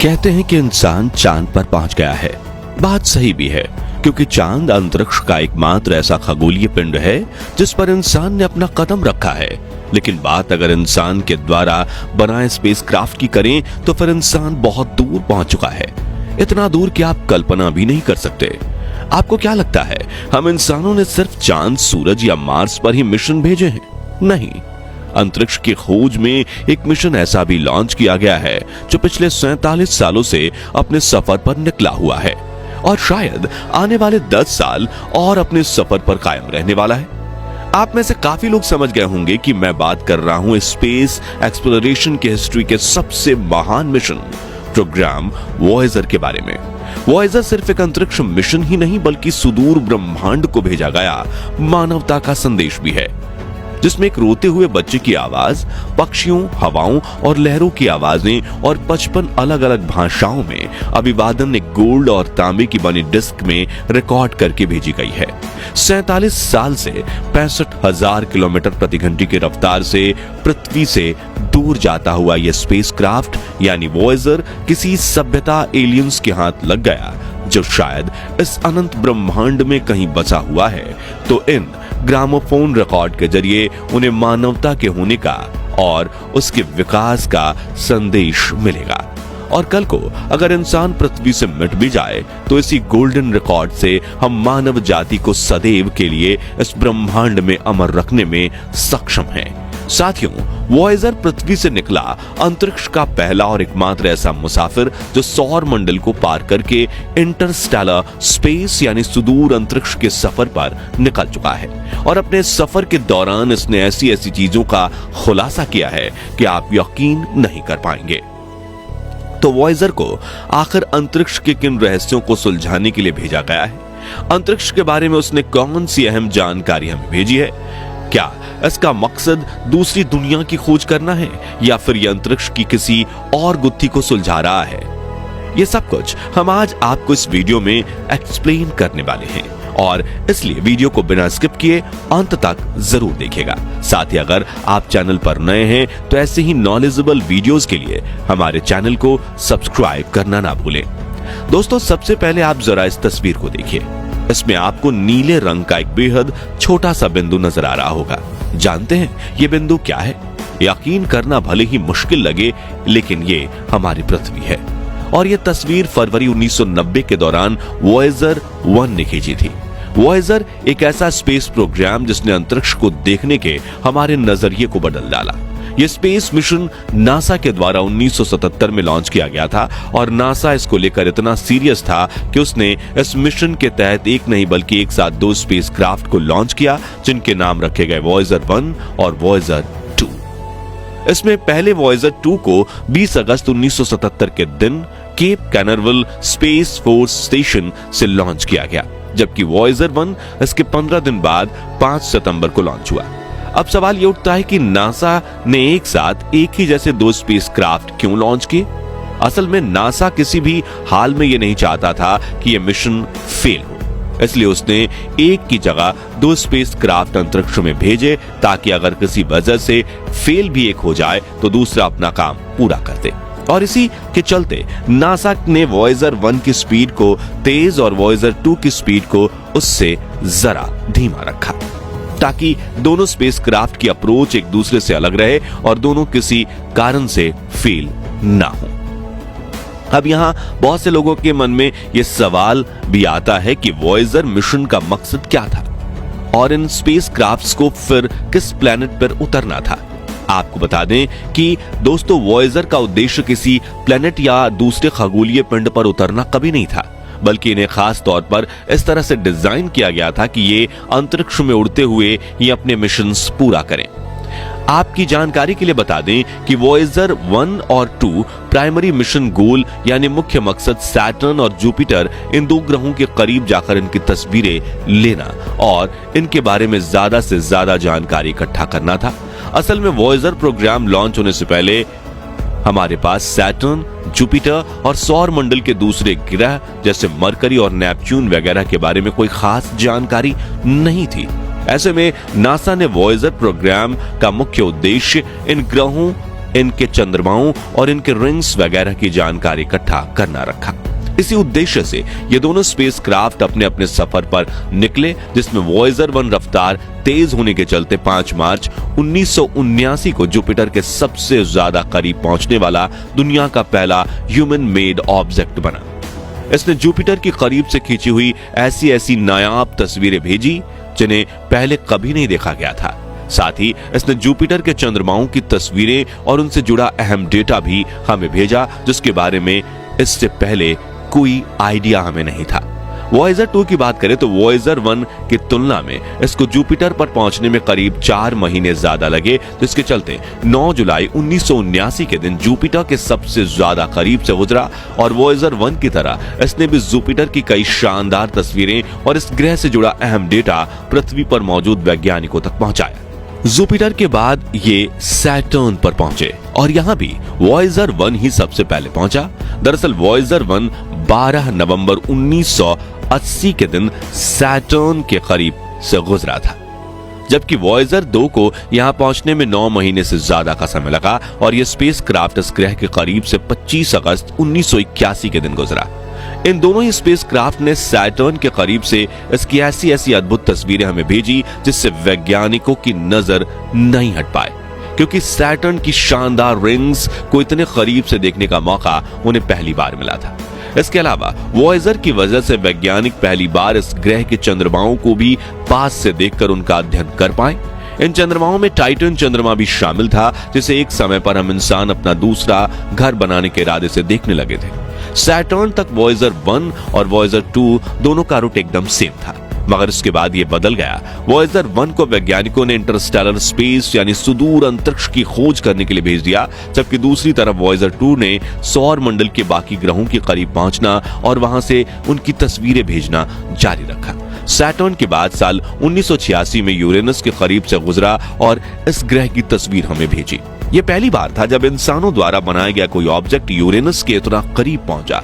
कहते हैं कि इंसान चांद पर पहुंच गया है। बात सही भी है, क्योंकि चांद अंतरिक्ष का एकमात्र ऐसा खगोलीय पिंड है जिस पर इंसान ने अपना कदम रखा है। लेकिन बात अगर इंसान के द्वारा बनाए स्पेसक्राफ्ट की करें तो फिर इंसान बहुत दूर पहुंच चुका है, इतना दूर कि आप कल्पना भी नहीं कर सकते। आपको क्या लगता है, हम इंसानों ने सिर्फ चांद, सूरज या मार्स पर ही मिशन भेजे हैं? नहीं, अंतरिक्ष की खोज में एक मिशन ऐसा भी लॉन्च किया गया है जो पिछले 47 सालों से अपने सफर पर निकला हुआ है और शायद आने वाले 10 साल और अपने सफर पर कायम रहने वाला है। आप में से काफी लोग समझ गए होंगे कि मैं बात कर रहा हूं स्पेस एक्सप्लोरेशन की हिस्ट्री के सबसे महान मिशन प्रोग्राम वॉयेजर के बारे में। वॉयेजर सिर्फ एक अंतरिक्ष मिशन ही नहीं बल्कि सुदूर ब्रह्मांड को भेजा गया मानवता का संदेश भी है, जिसमें एक रोते हुए बच्चे की आवाज, पक्षियों, हवाओं और लहरों की आवाजें और 55 अलग अलग भाषाओं में अभिवादन एक गोल्ड और तांबे की बनी डिस्क में रिकॉर्ड करके भेजी गई है। 47 साल से 65,000 किलोमीटर प्रति घंटे की रफ्तार से पृथ्वी से दूर जाता हुआ यह स्पेसक्राफ्ट यानी वॉयेजर किसी सभ्यता एलियंस के हाथ लग गया जो शायद इस अनंत ब्रह्मांड में कहीं बसा हुआ है, तो इन ग्रामोफोन रिकॉर्ड के जरिए उन्हें मानवता के होने का और उसके विकास का संदेश मिलेगा। और कल को अगर इंसान पृथ्वी से मिट भी जाए तो इसी गोल्डन रिकॉर्ड से हम मानव जाति को सदैव के लिए इस ब्रह्मांड में अमर रखने में सक्षम हैं। साथियों, वॉयेजर पृथ्वी से निकला अंतरिक्ष का पहला और एकमात्र ऐसा मुसाफिर जो सौर मंडल को पार करके इंटरस्टेलर स्पेस यानी सुदूर अंतरिक्ष के सफर पर निकल चुका है और अपने सफर के दौरान इसने ऐसी ऐसी चीजों का खुलासा किया है कि आप यकीन नहीं कर पाएंगे। तो वॉयेजर को आखिर अंतरिक्ष के किन रहस्यों को सुलझाने के लिए भेजा गया है? अंतरिक्ष के बारे में उसने कौन सी अहम जानकारी हमें भेजी है? क्या इसका मकसद दूसरी दुनिया की खोज करना है या फिर यह अंतरिक्ष की किसी और गुत्थी को सुलझा रहा है? ये सब कुछ हम आज आपको इस वीडियो में एक्सप्लेन करने वाले हैं और इसलिए वीडियो को बिना स्किप किए अंत तक जरूर देखिएगा। साथ ही अगर आप चैनल पर नए हैं तो ऐसे ही नॉलेजेबल वीडियोस के लिए हमारे चैनल को सब्सक्राइब करना ना भूलें। दोस्तों, सबसे पहले आप जरा इस तस्वीर को देखिए। इसमें आपको नीले रंग का एक बेहद छोटा सा बिंदु नजर आ रहा होगा। जानते हैं ये बिंदु क्या है? यकीन करना भले ही मुश्किल लगे, लेकिन ये हमारी पृथ्वी है और ये तस्वीर फरवरी 1990 के दौरान वॉयेजर 1 ने खींची थी। वॉयेजर एक ऐसा स्पेस प्रोग्राम जिसने अंतरिक्ष को देखने के हमारे नजरिए को बदल डाला। यह स्पेस मिशन नासा के द्वारा 1977 में लॉन्च किया गया था और नासा इसको लेकर इतना सीरियस था कि उसने इस मिशन के तहत एक नहीं बल्कि एक साथ 2 स्पेसक्राफ्ट को लॉन्च किया, जिनके नाम रखे गए वॉयेजर 1 और वॉयेजर 2। इसमें पहले वॉयेजर 2 को 20 अगस्त 1977 के दिन केप कैनरवल स्पेस फोर्स स्टेशन से लॉन्च किया गया, जबकि वॉयेजर 1 इसके 15 दिन बाद 5 सितंबर को लॉन्च हुआ। अब सवाल ये उठता है कि नासा ने एक साथ एक ही जैसे 2 स्पेसक्राफ्ट क्यों लॉन्च किए? असल में नासा किसी भी हाल में ये नहीं चाहता था कि यह मिशन फेल हो, इसलिए उसने एक की जगह 2 स्पेसक्राफ्ट अंतरिक्ष में भेजे ताकि अगर किसी वजह से फेल भी एक हो जाए तो दूसरा अपना काम पूरा कर दे। और इसी के चलते नासा ने वॉयेजर 1 की स्पीड को तेज और वॉयेजर 2 की स्पीड को उससे जरा धीमा रखा ताकि दोनों स्पेसक्राफ्ट की अप्रोच एक दूसरे से अलग रहे और दोनों किसी कारण से फेल ना हो। अब यहां बहुत से लोगों के मन में यह सवाल भी आता है कि वॉयेजर मिशन का मकसद क्या था और इन स्पेसक्राफ्ट्स को फिर किस प्लेनेट पर उतरना था। आपको बता दें कि दोस्तों, वॉयेजर का उद्देश्य किसी प्लेनेट या दूसरे खगोलीय पिंड पर उतरना कभी नहीं था, बल्कि इन्हें खास तौर पर इस तरह से डिजाइन किया गया था कि ये अंतरिक्ष में उड़ते हुए ये अपने मिशंस पूरा करें। आपकी जानकारी के लिए बता दें कि वॉयेजर 1 और 2 प्राइमरी मिशन गोल यानी मुख्य मकसद सैटर्न और जुपिटर इन 2 ग्रहों के करीब जाकर इनकी तस्वीरें लेना और इनके बारे में ज्यादा से ज्यादा जानकारी इकट्ठा करना था। असल में वॉयेजर प्रोग्राम लॉन्च होने से पहले हमारे पास सैटर्न, जुपिटर और सौर मंडल के दूसरे ग्रह जैसे मरकरी और नेपच्यून वगैरह के बारे में कोई खास जानकारी नहीं थी। ऐसे में नासा ने वॉयेजर प्रोग्राम का मुख्य उद्देश्य इन ग्रहों इनके चंद्रमाओं और इनके रिंग्स वगैरह की जानकारी इकट्ठा करना रखा। इसी उद्देश्य से ये दोनों स्पेसक्राफ्ट अपने अपने सफर पर निकले, जिसमें वॉयेजर 1 रफ्तार तेज होने के चलते 5 मार्च 1979 को जुपिटर के सबसे ज्यादा करीब पहुंचने वाला दुनिया का पहला ह्यूमन मेड ऑब्जेक्ट बना। इसने जुपिटर की करीब से खींची हुई ऐसी ऐसी नायाब तस्वीरें भेजी जिन्हें पहले कभी नहीं देखा गया था। साथ ही इसने जुपिटर के चंद्रमाओं की तस्वीरें और उनसे जुड़ा अहम डेटा भी हमें भेजा, जिसके बारे में इससे पहले कोई आइडिया हमें नहीं था। वॉयेजर 2 की बात करें तो वॉयेजर 1 की तुलना में इसको जुपिटर पर पहुंचने में करीब 4 महीने ज्यादा लगे, जिसके चलते 9 जुलाई 1979 के दिन जुपिटर के सबसे ज्यादा करीब से गुजरा और वॉयेजर 1 की तरह इसने भी जुपिटर की कई शानदार तस्वीरें और इस ग्रह से जुड़ा अहम डेटा पृथ्वी पर मौजूद वैज्ञानिकों तक पहुंचाया। जुपिटर के बाद ये सैटर्न पर पहुंचे और यहां भी वॉयेजर 1 ही सबसे पहले पहुंचा। दरअसल वॉयेजर 1 12 नवंबर 1980 के दिन सैटर्न के करीब से गुजरा था, जबकि वॉयेजर 2 को यहां पहुंचने में 9 महीने से ज्यादा का समय लगा और यह स्पेसक्राफ्ट इस ग्रह के करीब से 25 अगस्त 1981 के दिन गुजरा। इन दोनों ही स्पेसक्राफ्ट ने सैटर्न के करीब से इसकी ऐसी ऐसी अद्भुत तस्वीरें हमें भेजी जिससे वैज्ञानिकों की नजर नहीं हट पाए, क्योंकि सैटर्न की शानदार रिंग्स को इतने करीब से देखने का मौका उन्हें पहली बार मिला था। इसके अलावा वॉयेजर की वजह से वैज्ञानिक पहली बार इस ग्रह के चंद्रमाओं को भी पास से देखकर उनका अध्ययन कर पाए। इन चंद्रमाओं में टाइटन चंद्रमा भी शामिल था, जिसे एक समय पर हम इंसान अपना दूसरा घर बनाने के इरादे से देखने लगे थे। सैटर्न तक वॉयेजर 1 और वॉयेजर 2 दोनों का रूट एकदम सेम था, मगर इसके बाद यह बदल गया। वॉयेजर 1 को वैज्ञानिकों ने इंटरस्टेलर स्पेस यानी सुदूर अंतरिक्ष की खोज करने के लिए भेज दिया, जबकि दूसरी तरफ वॉयेजर 2 ने सौर मंडल के बाकी ग्रहों के करीब पहुंचना और वहां से उनकी तस्वीरें भेजना जारी रखा। सैटर्न के बाद साल 1986 में यूरेनस के करीब से गुजरा और इस ग्रह की तस्वीर हमें भेजी। यह पहली बार था जब इंसानों द्वारा बनाया गया कोई ऑब्जेक्ट यूरेनस के इतना करीब पहुंचा।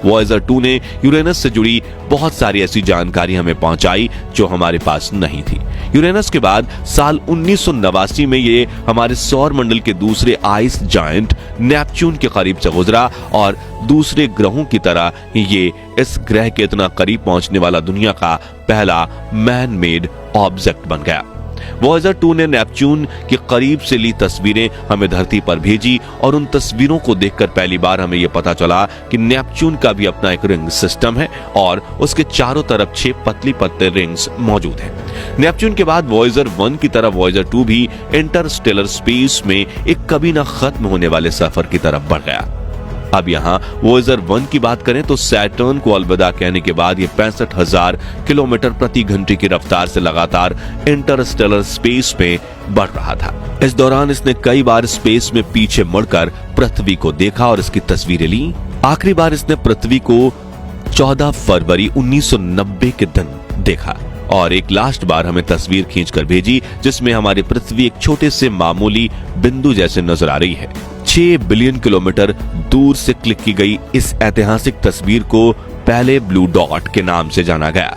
वॉयेजर 2 ने यूरेनस से जुड़ी बहुत सारी ऐसी जानकारी हमें पहुंचाई जो हमारे पास नहीं थी। यूरेनस के बाद साल 1989 में ये हमारे सौर मंडल के दूसरे आइस जायंट नेपच्यून के करीब से गुजरा और दूसरे ग्रहों की तरह ये इस ग्रह के इतना करीब पहुंचने वाला दुनिया का पहला मैन मेड ऑब्जेक्ट बन गया। वॉयेजर 2 ने नेपच्यून के करीब से ली तस्वीरें हमें धरती पर भेजी और उन तस्वीरों को देखकर पहली बार हमें यह पता चला कि नेपच्यून का भी अपना एक रिंग सिस्टम है और उसके चारों तरफ 6 पतली पतले रिंग्स मौजूद हैं। नेपच्यून के बाद वॉयेजर 1 की तरफ वॉयेजर 2 भी इंटरस्टेलर स्पेस में एक कभी ना खत्म होने वाले सफर की तरफ बढ़ गया। अब यहाँ वॉयेजर 1 की बात करें तो सैटर्न को अलविदा कहने के बाद ये 65,000 किलोमीटर प्रति घंटे की रफ्तार से लगातार इंटरस्टेलर स्पेस में बढ़ रहा था। इस दौरान इसने कई बार स्पेस में पीछे मुड़कर पृथ्वी को देखा और इसकी तस्वीरें ली। आखिरी बार इसने पृथ्वी को 14 फरवरी 1990 के दिन देखा और एक लास्ट बार हमें तस्वीर खींचकर भेजी, जिसमें हमारी पृथ्वी एक छोटे से मामूली बिंदु जैसे नजर आ रही है। 6 बिलियन किलोमीटर दूर से क्लिक की गई इस ऐतिहासिक तस्वीर को पहले ब्लू डॉट के नाम से जाना गया,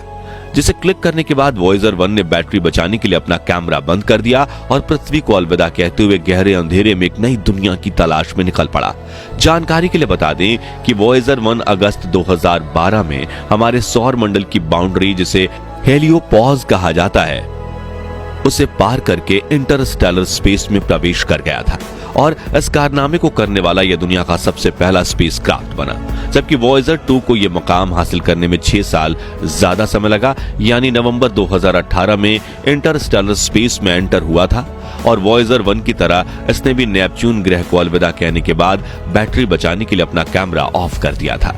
जिसे क्लिक करने के बाद वॉयेजर 1 ने बैटरी बचाने के लिए अपना कैमरा बंद कर दिया और पृथ्वी को अलविदा कहते हुए गहरे अंधेरे में एक नई दुनिया की तलाश में निकल पड़ा। जानकारी के लिए बता दें कि वॉयेजर 1 अगस्त 2012 में हमारे सौर मंडल की बाउंड्री, जिसे हेलियोपॉज कहा जाता है, उसे पार करके इंटरस्टेलर स्पेस में प्रवेश कर गया था और इस कारनामे को करने वाला यह दुनिया का सबसे पहला स्पेसक्राफ्ट बना। जबकि वॉयेजर 2 को यह मुकाम हासिल करने में 6 साल ज्यादा समय लगा, यानी नवंबर 2018 में इंटरस्टेलर स्पेस में एंटर हुआ था और वॉयेजर 1 की तरह इसने भी नेपच्यून ग्रह को अलविदा कहने के बाद बैटरी बचाने के लिए अपना कैमरा ऑफ कर दिया था।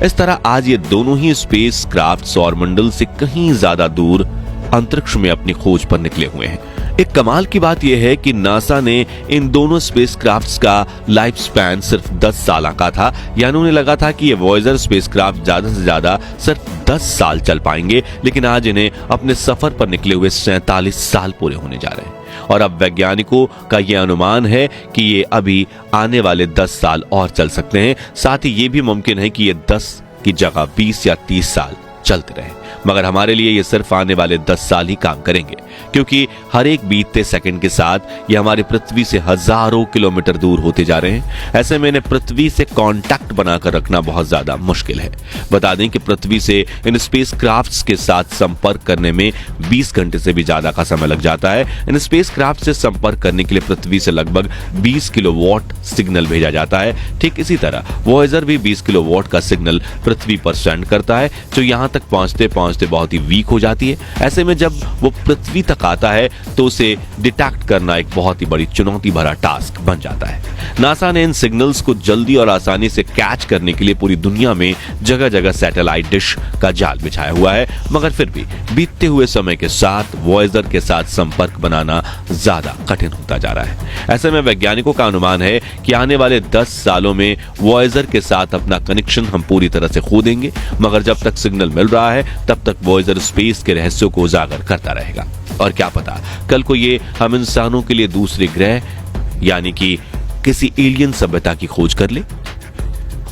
इस तरह आज ये दोनों ही स्पेसक्राफ्ट सौर मंडल से कहीं ज्यादा दूर अंतरिक्ष में अपनी खोज पर निकले हुए हैं। एक कमाल की बात यह है कि नासा ने इन दोनों स्पेसक्राफ्ट्स का लाइफ स्पैन सिर्फ 10 साल का था, यानी उन्हें लगा था कि ये वॉयेजर स्पेसक्राफ्ट ज्यादा से ज्यादा सिर्फ 10 साल चल पाएंगे, लेकिन आज इन्हें अपने सफर पर निकले हुए 47 साल पूरे होने जा रहे हैं और अब वैज्ञानिकों का यह अनुमान है कि ये अभी आने वाले 10 साल और चल सकते हैं। साथ ही ये भी मुमकिन है कि ये 10 की जगह 20 या 30 साल चलते रहे। मगर हमारे लिए ये सिर्फ आने वाले 10 साल ही काम करेंगे, क्योंकि हर एक बीतते सेकंड के साथ ये हमारी पृथ्वी से हजारों किलोमीटर दूर होते जा रहे हैं। ऐसे में इन्हें पृथ्वी से कांटेक्ट बनाकर रखना बहुत ज्यादा मुश्किल है। बता दें कि पृथ्वी से इन स्पेस क्राफ्ट्स के साथ संपर्क करने में 20 घंटे से भी ज्यादा का समय लग जाता है। इन स्पेस क्राफ्ट से संपर्क करने के लिए पृथ्वी से लगभग 20 किलोवाट सिग्नल भेजा जाता है। ठीक इसी तरह वॉयेजर भी 20 किलोवाट का सिग्नल पृथ्वी पर सेंड करता है, जो यहां तक पहुंचते पहुंचते बहुत ही वीक हो जाती है। ऐसे में जब वो पृथ्वी तक आता है तो उसे डिटेक्ट करना एक बहुत ही बड़ी चुनौती भरा टास्क बन जाता है। नासा ने इन सिग्नल्स को जल्दी और आसानी से कैच करने के लिए पूरी दुनिया में जगह जगह सैटेलाइट डिश का जाल बिछाया हुआ है, मगर फिर भी बीतते हुए समय के साथ वॉयेजर के साथ संपर्क बनाना ज्यादा कठिन होता जा रहा है। ऐसे में वैज्ञानिकों का अनुमान है कि आने वाले 10 सालों में वॉयेजर के साथ अपना कनेक्शन हम पूरी तरह से खो देंगे, मगर जब तक सिग्नल मिल रहा है तब तक वॉयेजर स्पेस के रहस्यों को उजागर करता रहेगा। और क्या पता कल को ये हम इंसानों के लिए दूसरे ग्रह यानी कि किसी एलियन सभ्यता की खोज कर ले।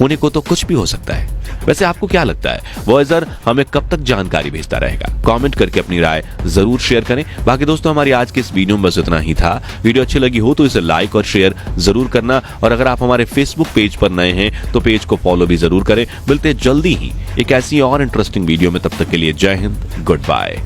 होने को तो कुछ भी हो सकता है। वैसे आपको क्या लगता है, वॉयेजर हमें कब तक जानकारी भेजता रहेगा? कमेंट करके अपनी राय जरूर शेयर करें। बाकी दोस्तों, हमारी आज की इस वीडियो में बस इतना ही था। वीडियो अच्छी लगी हो तो इसे लाइक और शेयर जरूर करना, और अगर आप हमारे फेसबुक पेज पर नए हैं तो पेज को फॉलो भी जरूर करें। मिलते हैं जल्दी ही एक ऐसी और इंटरेस्टिंग वीडियो में, तब तक के लिए जय हिंद, गुड बाय।